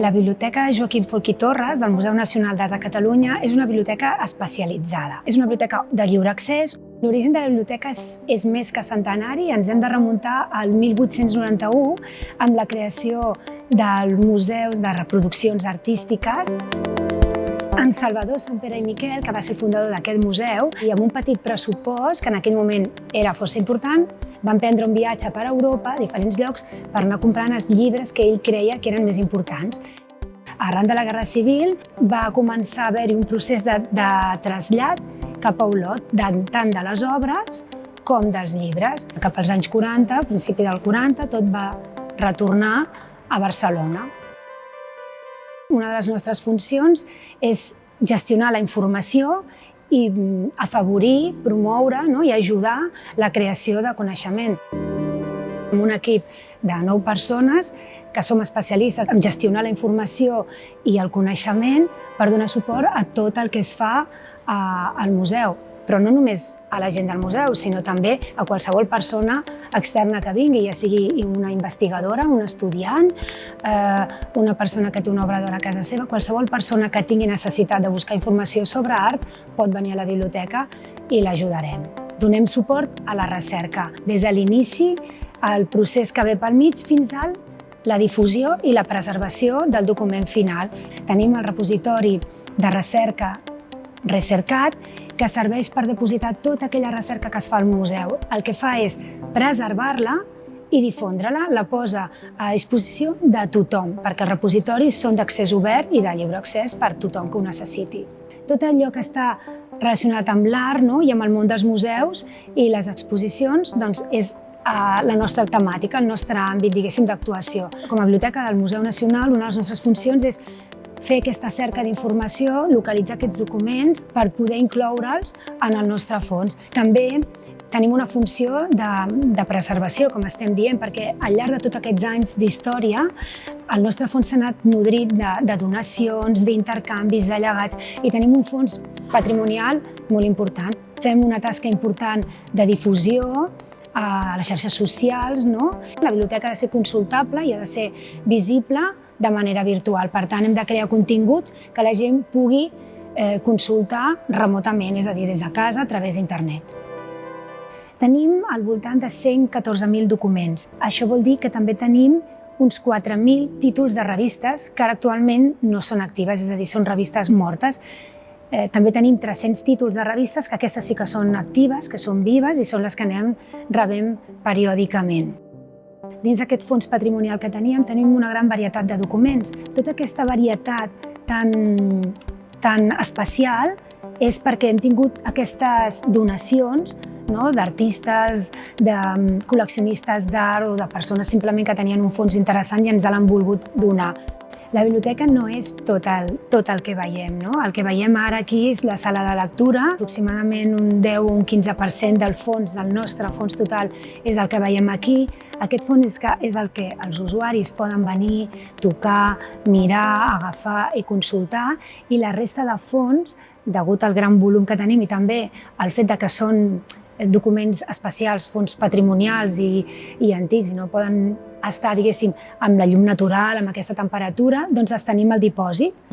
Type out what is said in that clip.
La Biblioteca Joaquim Folch i Torres del Museu Nacional d'Art de Catalunya és una biblioteca especialitzada. És una biblioteca de lliure accés. L'origen de la biblioteca és més que centenari. Ens hem de remuntar al 1891 amb la creació dels museus de reproduccions artístiques. En Salvador Sampere i Miquel, que va ser el fundador d'aquest museu, i amb un petit pressupost, que en aquell moment era força important, van prendre un viatge per Europa, a diferents llocs, per anar comprant els llibres que ell creia que eren més importants. Arran de la Guerra Civil va començar a haver-hi un procés de trasllat cap a Olot, tant de les obres com dels llibres. Cap als anys 40, al principi del 40, tot va retornar a Barcelona. Una de les nostres funcions és gestionar la informació i afavorir, promoure i ajudar la creació de coneixement. Amb un equip de 9 persones que som especialistes en gestionar la informació i el coneixement per donar suport a tot el que es fa al museu. Però no només a la gent del museu, sinó també a qualsevol persona externa que vingui, ja sigui una investigadora, un estudiant, una persona que té una obra d'art a casa seva, qualsevol persona que tingui necessitat de buscar informació sobre art pot venir a la biblioteca i l'ajudarem. Donem suport a la recerca, des de l'inici, al procés que ve pel mig, fins a la difusió i la preservació del document final. Tenim el repositori de recerca Recercat, que serveix per depositar tota aquella recerca que es fa al museu. El que fa és preservar-la i difondre-la, la posa a disposició de tothom, perquè els repositoris són d'accés obert i de lliure accés per tothom que ho necessiti. Tot allò que està relacionat amb l'art i amb el món dels museus i les exposicions és la nostra temàtica, el nostre àmbit, diguéssim, d'actuació. Com a biblioteca del Museu Nacional, una de les nostres funcions és fer aquesta cerca d'informació, localitzar aquests documents per poder incloure'ls en el nostre fons. També tenim una funció de preservació, com estem dient, perquè al llarg de tots aquests anys d'història el nostre fons s'ha anat nodrit de donacions, d'intercanvis, de llegats, i tenim un fons patrimonial molt important. Fem una tasca important de difusió a les xarxes socials. La biblioteca ha de ser consultable i ha de ser visible de manera virtual. Per tant, hem de crear continguts que la gent pugui consultar remotament, és a dir, des de casa, a través d'internet. Tenim al voltant de 114.000 documents. Això vol dir que també tenim uns 4.000 títols de revistes que actualment no són actives, és a dir, són revistes mortes. També tenim 300 títols de revistes, que aquestes sí que són actives, que són vives i són les que anem rebent periòdicament. Dins d'aquest fons patrimonial que tenim una gran varietat de documents. Tota aquesta varietat tan especial és perquè hem tingut aquestes donacions d'artistes, de col·leccionistes d'art o de persones simplement que tenien un fons interessant i ens l'han volgut donar. La biblioteca no és tot el que veiem. El que veiem ara aquí és la sala de lectura. Aproximadament un 10 o un 15% del nostre fons total és el que veiem aquí. Aquest fons és el que els usuaris poden venir, tocar, mirar, agafar i consultar, i la resta de fons, degut al gran volum que tenim i també al fet que són documents especials, fons patrimonials i antics, i no poden estar, diguéssim, amb la llum natural, amb aquesta temperatura, doncs els tenim al dipòsit.